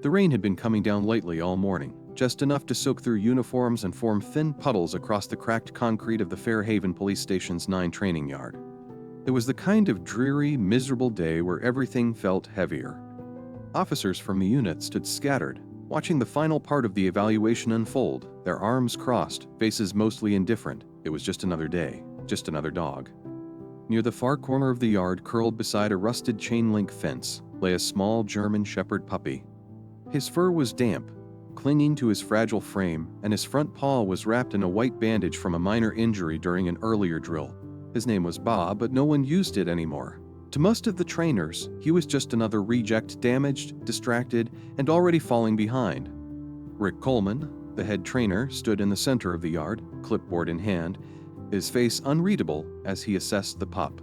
The rain had been coming down lightly all morning, just enough to soak through uniforms and form thin puddles across the cracked concrete of the Fairhaven Police Station's 9 training yard. It was the kind of dreary, miserable day where everything felt heavier. Officers from the unit stood scattered, watching the final part of the evaluation unfold, their arms crossed, faces mostly indifferent. It was just another day, just another dog. Near the far corner of the yard, curled beside a rusted chain-link fence, lay a small German Shepherd puppy. His fur was damp, clinging to his fragile frame, and his front paw was wrapped in a white bandage from a minor injury during an earlier drill. His name was Bob, but no one used it anymore. To most of the trainers, he was just another reject, damaged, distracted, and already falling behind. Rick Coleman, the head trainer, stood in the center of the yard, clipboard in hand, his face unreadable as he assessed the pup.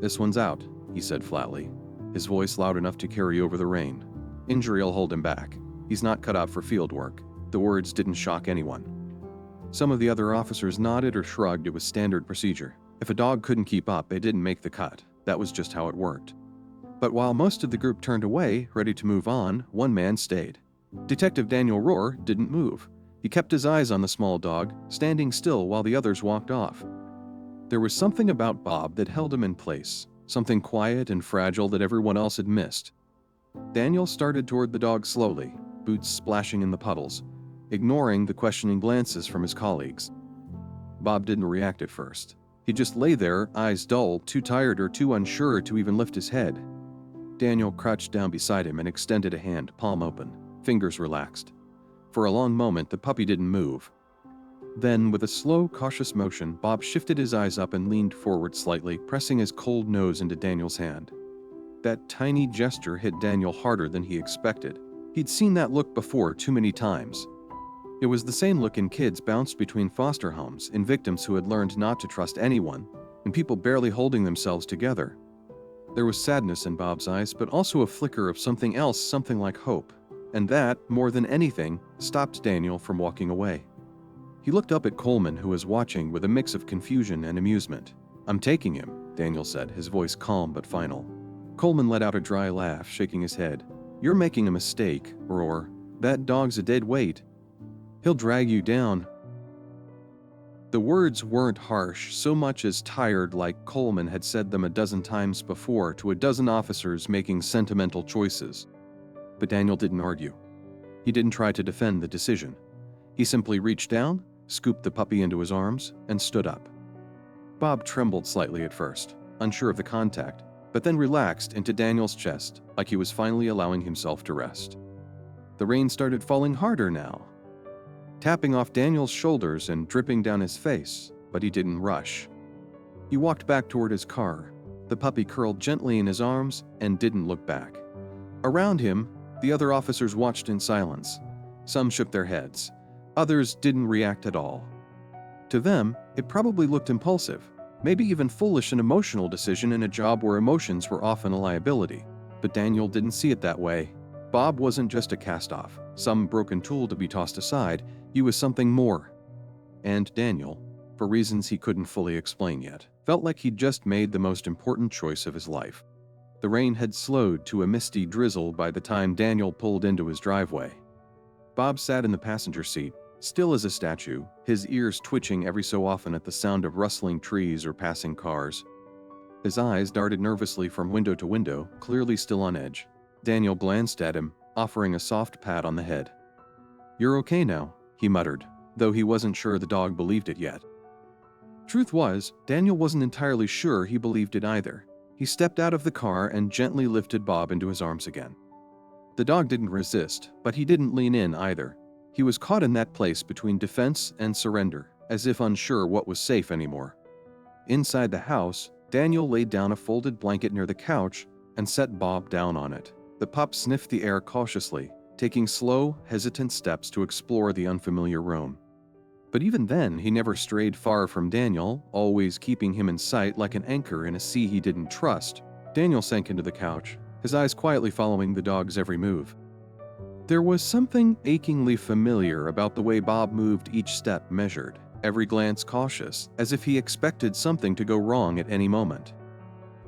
"This one's out," he said flatly, his voice loud enough to carry over the rain. "Injury'll hold him back. He's not cut out for field work." The words didn't shock anyone. Some of the other officers nodded or shrugged. It was standard procedure. If a dog couldn't keep up, it didn't make the cut. That was just how it worked. But while most of the group turned away, ready to move on, one man stayed. Detective Daniel Rohr didn't move. He kept his eyes on the small dog, standing still while the others walked off. There was something about Bob that held him in place, something quiet and fragile that everyone else had missed. Daniel started toward the dog slowly, boots splashing in the puddles, ignoring the questioning glances from his colleagues. Bob didn't react at first. He just lay there, eyes dull, too tired or too unsure to even lift his head. Daniel crouched down beside him and extended a hand, palm open, fingers relaxed. For a long moment, the puppy didn't move. Then, with a slow, cautious motion, Bob shifted his eyes up and leaned forward slightly, pressing his cold nose into Daniel's hand. That tiny gesture hit Daniel harder than he expected. He'd seen that look before too many times. It was the same look in kids bounced between foster homes, in victims who had learned not to trust anyone, and people barely holding themselves together. There was sadness in Bob's eyes, but also a flicker of something else, something like hope. And that, more than anything, stopped Daniel from walking away. He looked up at Coleman, who was watching with a mix of confusion and amusement. "I'm taking him," Daniel said, his voice calm but final. Coleman let out a dry laugh, shaking his head. "You're making a mistake, Rohr. That dog's a dead weight. He'll drag you down." The words weren't harsh, so much as tired, like Coleman had said them a dozen times before to a dozen officers making sentimental choices. But Daniel didn't argue. He didn't try to defend the decision. He simply reached down, scooped the puppy into his arms, and stood up. Bob trembled slightly at first, unsure of the contact, but then relaxed into Daniel's chest, like he was finally allowing himself to rest. The rain started falling harder now, tapping off Daniel's shoulders and dripping down his face, but he didn't rush. He walked back toward his car. The puppy curled gently in his arms and didn't look back. Around him, the other officers watched in silence. Some shook their heads. Others didn't react at all. To them, it probably looked impulsive, maybe even foolish, an emotional decision in a job where emotions were often a liability. But Daniel didn't see it that way. Bob wasn't just a cast-off, some broken tool to be tossed aside. He was something more. And Daniel, for reasons he couldn't fully explain yet, felt like he'd just made the most important choice of his life. The rain had slowed to a misty drizzle by the time Daniel pulled into his driveway. Bob sat in the passenger seat, still as a statue, his ears twitching every so often at the sound of rustling trees or passing cars. His eyes darted nervously from window to window, clearly still on edge. Daniel glanced at him, offering a soft pat on the head. "You're okay now," he muttered, though he wasn't sure the dog believed it yet. Truth was, Daniel wasn't entirely sure he believed it either. He stepped out of the car and gently lifted Bob into his arms again. The dog didn't resist, but he didn't lean in either. He was caught in that place between defense and surrender, as if unsure what was safe anymore. Inside the house, Daniel laid down a folded blanket near the couch and set Bob down on it. The pup sniffed the air cautiously, taking slow, hesitant steps to explore the unfamiliar room. But even then, he never strayed far from Daniel, always keeping him in sight like an anchor in a sea he didn't trust. Daniel sank into the couch, his eyes quietly following the dog's every move. There was something achingly familiar about the way Bob moved, each step measured, every glance cautious, as if he expected something to go wrong at any moment.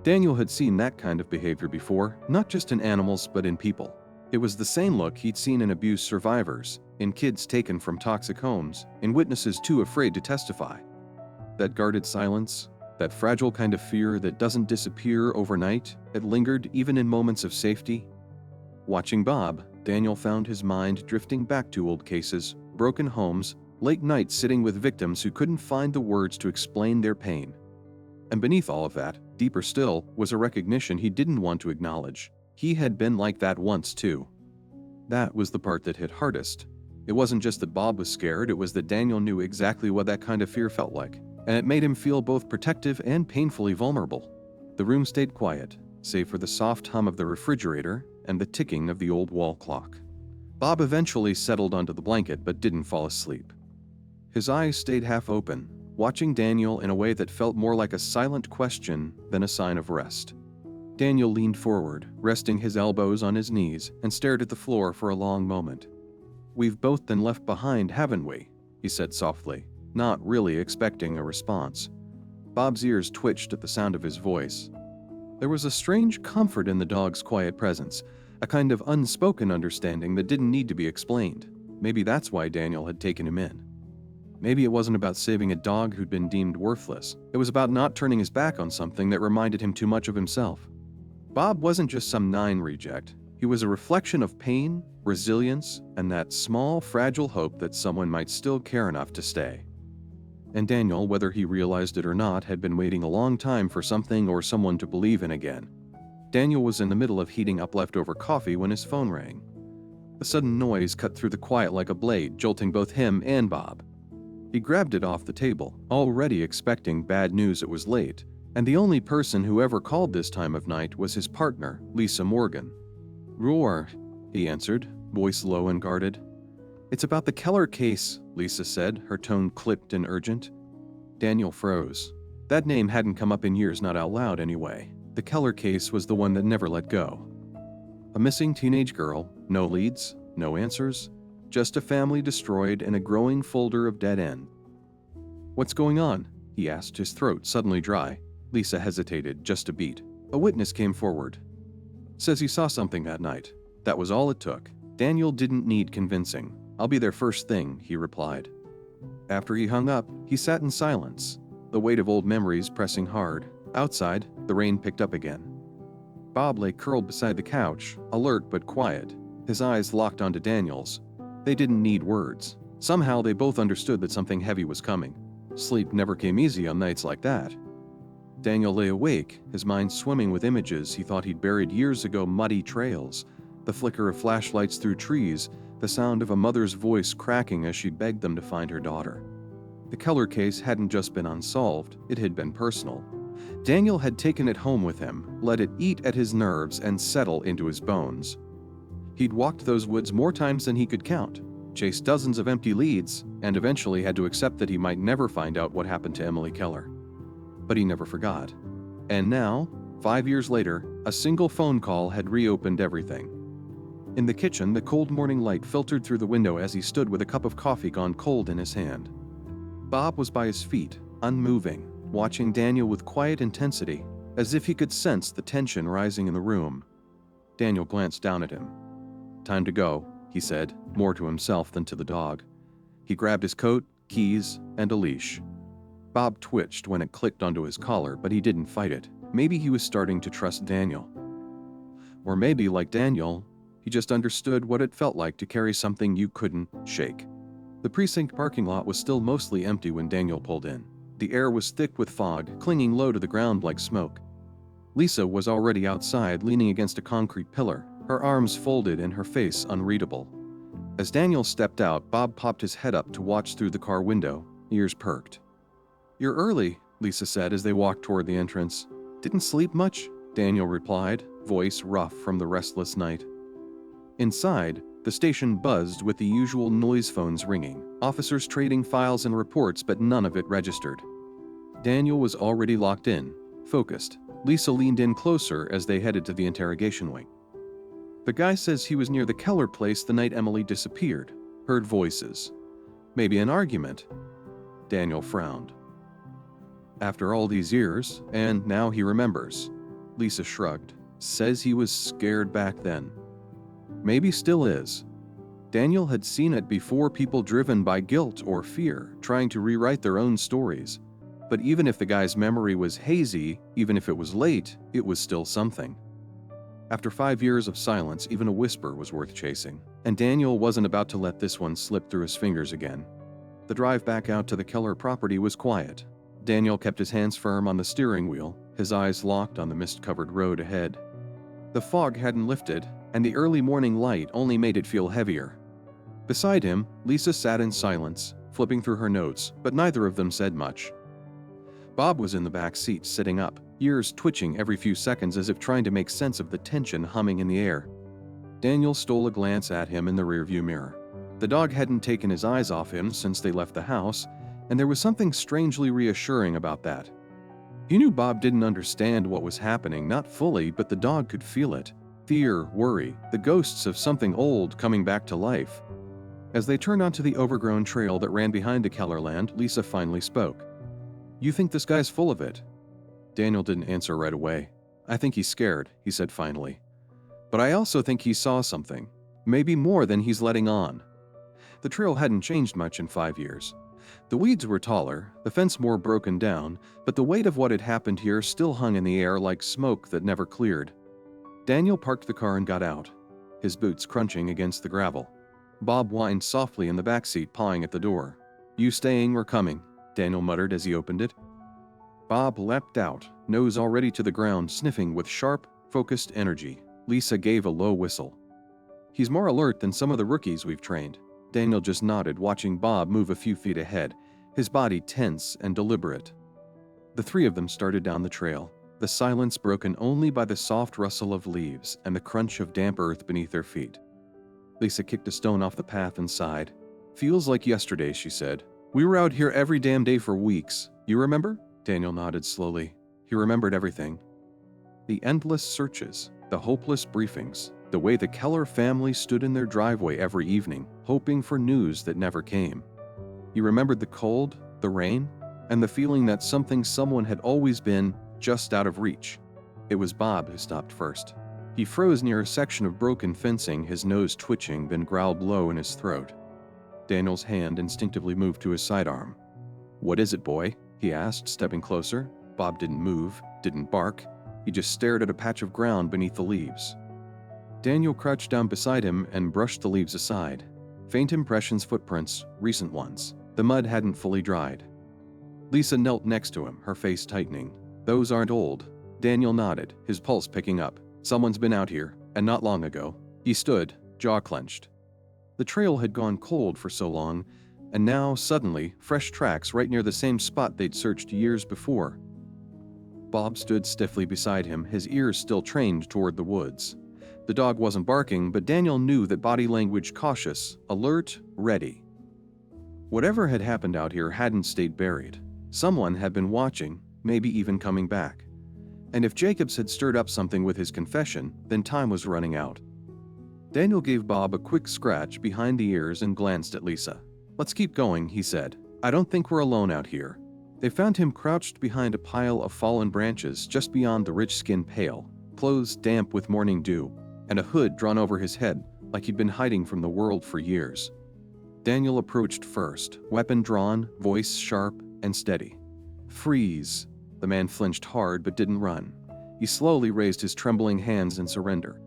Daniel had seen that kind of behavior before, not just in animals but in people. It was the same look he'd seen in abuse survivors, in kids taken from toxic homes, in witnesses too afraid to testify. That guarded silence, that fragile kind of fear that doesn't disappear overnight, it lingered even in moments of safety. Watching Bob, Daniel found his mind drifting back to old cases, broken homes, late nights sitting with victims who couldn't find the words to explain their pain. And beneath all of that, deeper still, was a recognition he didn't want to acknowledge. He had been like that once too. That was the part that hit hardest. It wasn't just that Bob was scared, it was that Daniel knew exactly what that kind of fear felt like, and it made him feel both protective and painfully vulnerable. The room stayed quiet, save for the soft hum of the refrigerator and the ticking of the old wall clock. Bob eventually settled onto the blanket but didn't fall asleep. His eyes stayed half open, watching Daniel in a way that felt more like a silent question than a sign of rest. Daniel leaned forward, resting his elbows on his knees, and stared at the floor for a long moment. "We've both been left behind, haven't we?" he said softly, not really expecting a response. Bob's ears twitched at the sound of his voice. There was a strange comfort in the dog's quiet presence, a kind of unspoken understanding that didn't need to be explained. Maybe that's why Daniel had taken him in. Maybe it wasn't about saving a dog who'd been deemed worthless. It was about not turning his back on something that reminded him too much of himself. Bob wasn't just some 9 reject. He was a reflection of pain, resilience, and that small, fragile hope that someone might still care enough to stay. And Daniel, whether he realized it or not, had been waiting a long time for something or someone to believe in again. Daniel was in the middle of heating up leftover coffee when his phone rang. The sudden noise cut through the quiet like a blade, jolting both him and Bob. He grabbed it off the table, already expecting bad news. It was late, and the only person who ever called this time of night was his partner, Lisa Morgan. "Roar," he answered, voice low and guarded. "It's about the Keller case," Lisa said, her tone clipped and urgent. Daniel froze. That name hadn't come up in years, not out loud anyway. The Keller case was the one that never let go. A missing teenage girl, no leads, no answers, just a family destroyed and a growing folder of dead end. "What's going on?" he asked, his throat suddenly dry. Lisa hesitated just a beat. A witness came forward. "Says he saw something that night." That was all it took. Daniel didn't need convincing. "I'll be there first thing," he replied. After he hung up, he sat in silence, the weight of old memories pressing hard. Outside, the rain picked up again. Bob lay curled beside the couch, alert but quiet, his eyes locked onto Daniel's. They didn't need words. Somehow they both understood that something heavy was coming. Sleep never came easy on nights like that. Daniel lay awake, his mind swimming with images he thought he'd buried years ago, muddy trails, the flicker of flashlights through trees, the sound of a mother's voice cracking as she begged them to find her daughter. The Keller case hadn't just been unsolved, it had been personal. Daniel had taken it home with him, let it eat at his nerves and settle into his bones. He'd walked those woods more times than he could count, chased dozens of empty leads, and eventually had to accept that he might never find out what happened to Emily Keller. But he never forgot. And now, 5 years later, a single phone call had reopened everything. In the kitchen, the cold morning light filtered through the window as he stood with a cup of coffee gone cold in his hand. Bob was by his feet, unmoving, watching Daniel with quiet intensity, as if he could sense the tension rising in the room. Daniel glanced down at him. "Time to go," he said, more to himself than to the dog. He grabbed his coat, keys, and a leash. Bob twitched when it clicked onto his collar, but he didn't fight it. Maybe he was starting to trust Daniel. Or maybe, like Daniel, he just understood what it felt like to carry something you couldn't shake. The precinct parking lot was still mostly empty when Daniel pulled in. The air was thick with fog, clinging low to the ground like smoke. Lisa was already outside, leaning against a concrete pillar, her arms folded and her face unreadable. As Daniel stepped out, Bob popped his head up to watch through the car window, ears perked. "You're early," Lisa said as they walked toward the entrance. "Didn't sleep much?" Daniel replied, voice rough from the restless night. Inside, the station buzzed with the usual noise phones ringing, officers trading files and reports, but none of it registered. Daniel was already locked in, focused. Lisa leaned in closer as they headed to the interrogation wing. "The guy says he was near the Keller place the night Emily disappeared. Heard voices. Maybe an argument." Daniel frowned. "After all these years, and now he remembers." Lisa shrugged. "Says he was scared back then." Maybe still is. Daniel had seen it before, people driven by guilt or fear, trying to rewrite their own stories. But even if the guy's memory was hazy, even if it was late, it was still something. After 5 years of silence, even a whisper was worth chasing, and Daniel wasn't about to let this one slip through his fingers again. The drive back out to the Keller property was quiet. Daniel kept his hands firm on the steering wheel, his eyes locked on the mist-covered road ahead. The fog hadn't lifted, and the early morning light only made it feel heavier. Beside him, Lisa sat in silence, flipping through her notes, but neither of them said much. Bob was in the back seat, sitting up, ears twitching every few seconds as if trying to make sense of the tension humming in the air. Daniel stole a glance at him in the rearview mirror. The dog hadn't taken his eyes off him since they left the house, and there was something strangely reassuring about that. He knew Bob didn't understand what was happening, not fully, but the dog could feel it. Fear, worry, the ghosts of something old coming back to life. As they turned onto the overgrown trail that ran behind the Keller land, Lisa finally spoke. "You think this guy's full of it?" Daniel didn't answer right away. "I think he's scared," he said finally. "But I also think he saw something. Maybe more than he's letting on." The trail hadn't changed much in 5 years. The weeds were taller, the fence more broken down, but the weight of what had happened here still hung in the air like smoke that never cleared. Daniel parked the car and got out, his boots crunching against the gravel. Bob whined softly in the backseat, pawing at the door. "You staying or coming?" Daniel muttered as he opened it. Bob leapt out, nose already to the ground, sniffing with sharp, focused energy. Lisa gave a low whistle. "He's more alert than some of the rookies we've trained." Daniel just nodded, watching Bob move a few feet ahead, his body tense and deliberate. The three of them started down the trail, the silence broken only by the soft rustle of leaves and the crunch of damp earth beneath their feet. Lisa kicked a stone off the path and sighed. "Feels like yesterday," she said. "We were out here every damn day for weeks. You remember?" Daniel nodded slowly. He remembered everything. The endless searches, the hopeless briefings, the way the Keller family stood in their driveway every evening, hoping for news that never came. He remembered the cold, the rain, and the feeling that someone had always been just out of reach. It was Bob who stopped first. He froze near a section of broken fencing, his nose twitching, then growled low in his throat. Daniel's hand instinctively moved to his sidearm. "What is it, boy?" he asked, stepping closer. Bob didn't move, didn't bark. He just stared at a patch of ground beneath the leaves. Daniel crouched down beside him and brushed the leaves aside. Faint impressions, footprints, recent ones. The mud hadn't fully dried. Lisa knelt next to him, her face tightening. "Those aren't old." Daniel nodded, his pulse picking up. "Someone's been out here, and not long ago." He stood, jaw clenched. The trail had gone cold for so long, and now, suddenly, fresh tracks right near the same spot they'd searched years before. Bob stood stiffly beside him, his ears still trained toward the woods. The dog wasn't barking, but Daniel knew that body language cautious, alert, ready. Whatever had happened out here hadn't stayed buried. Someone had been watching, maybe even coming back. And if Jacobs had stirred up something with his confession, then time was running out. Daniel gave Bob a quick scratch behind the ears and glanced at Lisa. "Let's keep going," he said. "I don't think we're alone out here." They found him crouched behind a pile of fallen branches just beyond the rich skin pale, clothes damp with morning dew, and a hood drawn over his head like he'd been hiding from the world for years. Daniel approached first, weapon drawn, voice sharp and steady. "Freeze." The man flinched hard but didn't run. He slowly raised his trembling hands in surrender.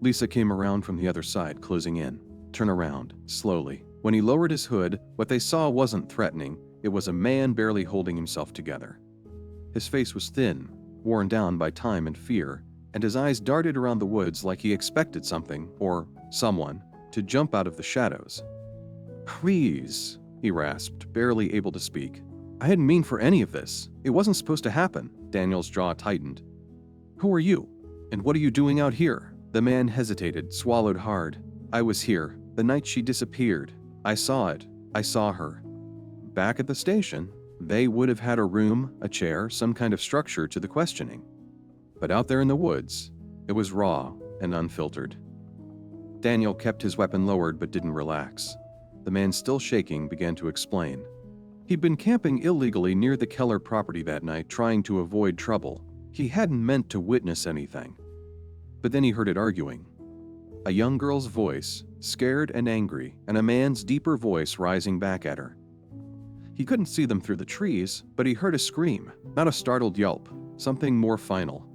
Lisa came around from the other side, closing in. "Turn around," slowly. When he lowered his hood, what they saw wasn't threatening. It was a man barely holding himself together. His face was thin, worn down by time and fear, and his eyes darted around the woods like he expected something, or someone, to jump out of the shadows. "Please," he rasped, barely able to speak. "I hadn't mean for any of this. It wasn't supposed to happen." Daniel's jaw tightened. "Who are you? And what are you doing out here?" The man hesitated, swallowed hard. "I was here, the night she disappeared. I saw it. I saw her." Back at the station, they would have had a room, a chair, some kind of structure to the questioning. But out there in the woods, it was raw and unfiltered. Daniel kept his weapon lowered but didn't relax. The man, still shaking, began to explain. He'd been camping illegally near the Keller property that night, trying to avoid trouble. He hadn't meant to witness anything. But then he heard it arguing. A young girl's voice, scared and angry, and a man's deeper voice rising back at her. He couldn't see them through the trees, but he heard a scream, not a startled yelp, something more final.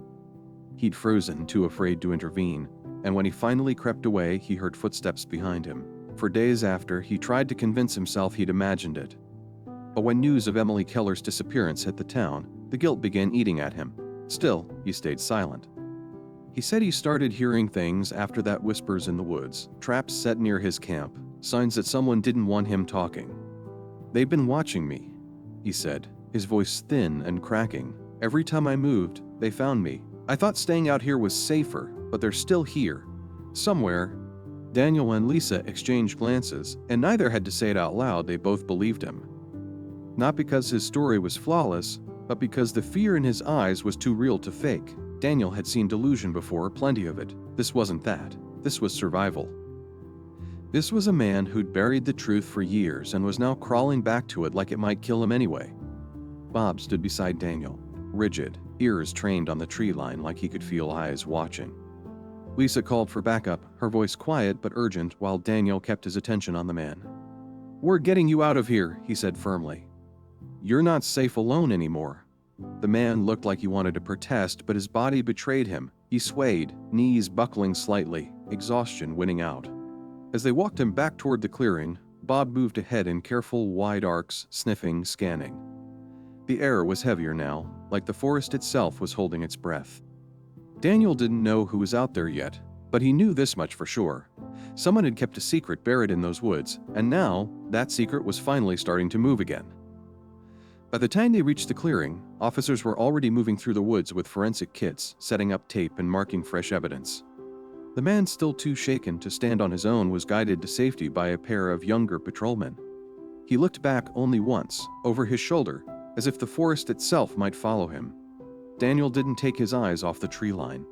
He'd frozen, too afraid to intervene, and when he finally crept away, he heard footsteps behind him. For days after, he tried to convince himself he'd imagined it. But when news of Emily Keller's disappearance hit the town, the guilt began eating at him. Still, he stayed silent. He said he started hearing things after that, whispers in the woods, traps set near his camp, signs that someone didn't want him talking. "They've been watching me," he said, his voice thin and cracking. "Every time I moved, they found me. I thought staying out here was safer, but they're still here. Somewhere." Daniel and Lisa exchanged glances, and neither had to say it out loud. They both believed him. Not because his story was flawless, but because the fear in his eyes was too real to fake. Daniel had seen delusion before, plenty of it. This wasn't that. This was survival. This was a man who'd buried the truth for years and was now crawling back to it like it might kill him anyway. Bob stood beside Daniel, rigid, ears trained on the tree line like he could feel eyes watching. Lisa called for backup, her voice quiet but urgent, while Daniel kept his attention on the man. "We're getting you out of here," he said firmly. "You're not safe alone anymore." The man looked like he wanted to protest, but his body betrayed him. He swayed, knees buckling slightly, exhaustion winning out. As they walked him back toward the clearing, Bob moved ahead in careful, wide arcs, sniffing, scanning. The air was heavier now, like the forest itself was holding its breath. Daniel didn't know who was out there yet, but he knew this much for sure. Someone had kept a secret buried in those woods, and now that secret was finally starting to move again. By the time they reached the clearing, officers were already moving through the woods with forensic kits, setting up tape and marking fresh evidence. The man, still too shaken to stand on his own, was guided to safety by a pair of younger patrolmen. He looked back only once, over his shoulder, as if the forest itself might follow him. Daniel didn't take his eyes off the tree line.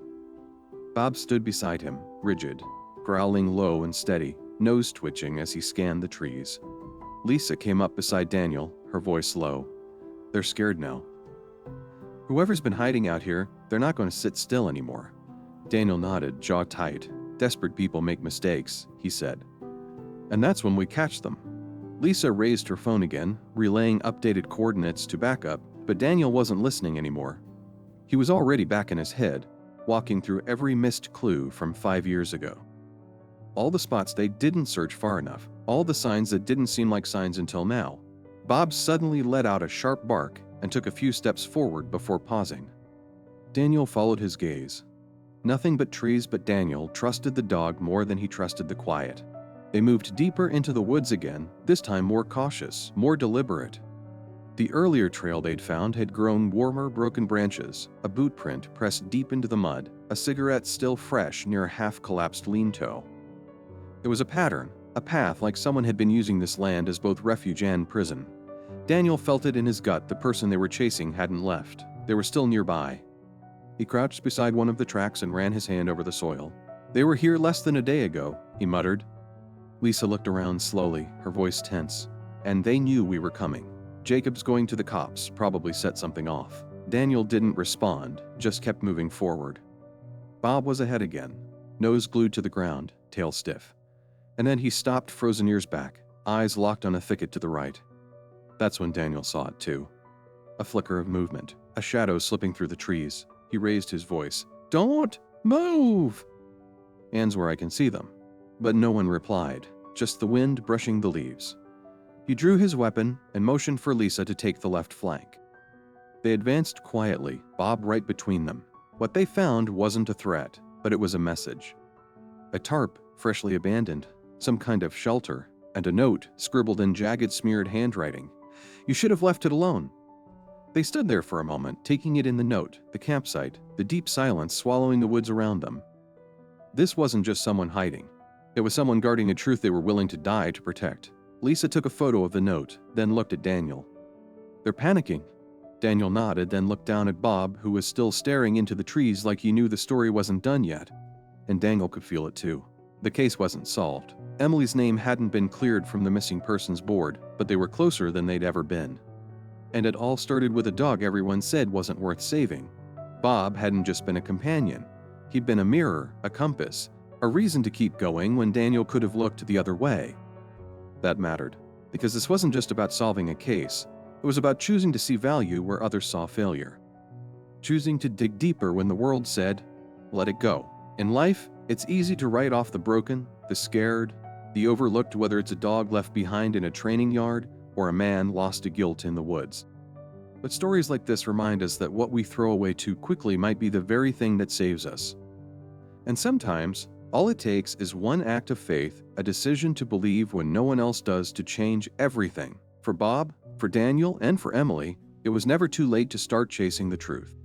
Bob stood beside him, rigid, growling low and steady, nose twitching as he scanned the trees. Lisa came up beside Daniel, her voice low. "They're scared now. Whoever's been hiding out here, they're not going to sit still anymore." Daniel nodded, jaw tight. "Desperate people make mistakes," he said. "And that's when we catch them." Lisa raised her phone again, relaying updated coordinates to backup, but Daniel wasn't listening anymore. He was already back in his head, walking through every missed clue from 5 years ago. All the spots they didn't search far enough, all the signs that didn't seem like signs until now. Bob suddenly let out a sharp bark and took a few steps forward before pausing. Daniel followed his gaze. Nothing but trees, but Daniel trusted the dog more than he trusted the quiet. They moved deeper into the woods again, this time more cautious, more deliberate. The earlier trail they'd found had grown warmer, broken branches, a boot print pressed deep into the mud, a cigarette still fresh near a half-collapsed lean-to. There was a pattern, a path like someone had been using this land as both refuge and prison. Daniel felt it in his gut. The person they were chasing hadn't left. They were still nearby. He crouched beside one of the tracks and ran his hand over the soil. "They were here less than a day ago," he muttered. Lisa looked around slowly, her voice tense. "And they knew we were coming. Jacob's going to the cops, probably set something off." Daniel didn't respond, just kept moving forward. Bob was ahead again, nose glued to the ground, tail stiff. And then he stopped, frozen ears back, eyes locked on a thicket to the right. That's when Daniel saw it too. A flicker of movement, a shadow slipping through the trees. He raised his voice. "Don't move!" "Hands where I can see them." But no one replied, just the wind brushing the leaves. He drew his weapon and motioned for Lisa to take the left flank. They advanced quietly, Bob right between them. What they found wasn't a threat, but it was a message. A tarp, freshly abandoned, some kind of shelter, and a note scribbled in jagged, smeared handwriting. "You should have left it alone." They stood there for a moment, taking it in the note, the campsite, the deep silence swallowing the woods around them. This wasn't just someone hiding. It was someone guarding a truth they were willing to die to protect. Lisa took a photo of the note, then looked at Daniel. "They're panicking." Daniel nodded, then looked down at Bob, who was still staring into the trees like he knew the story wasn't done yet. And Daniel could feel it too. The case wasn't solved. Emily's name hadn't been cleared from the missing persons board, but they were closer than they'd ever been. And it all started with a dog everyone said wasn't worth saving. Bob hadn't just been a companion. He'd been a mirror, a compass, A reason to keep going when Daniel could have looked the other way. That mattered, because this wasn't just about solving a case, it was about choosing to see value where others saw failure. Choosing to dig deeper when the world said, let it go. In life, it's easy to write off the broken, the scared, the overlooked, whether it's a dog left behind in a training yard or a man lost to guilt in the woods. But stories like this remind us that what we throw away too quickly might be the very thing that saves us. And sometimes, all it takes is one act of faith, a decision to believe when no one else does, to change everything. For Bob, for Daniel, and for Emily, it was never too late to start chasing the truth.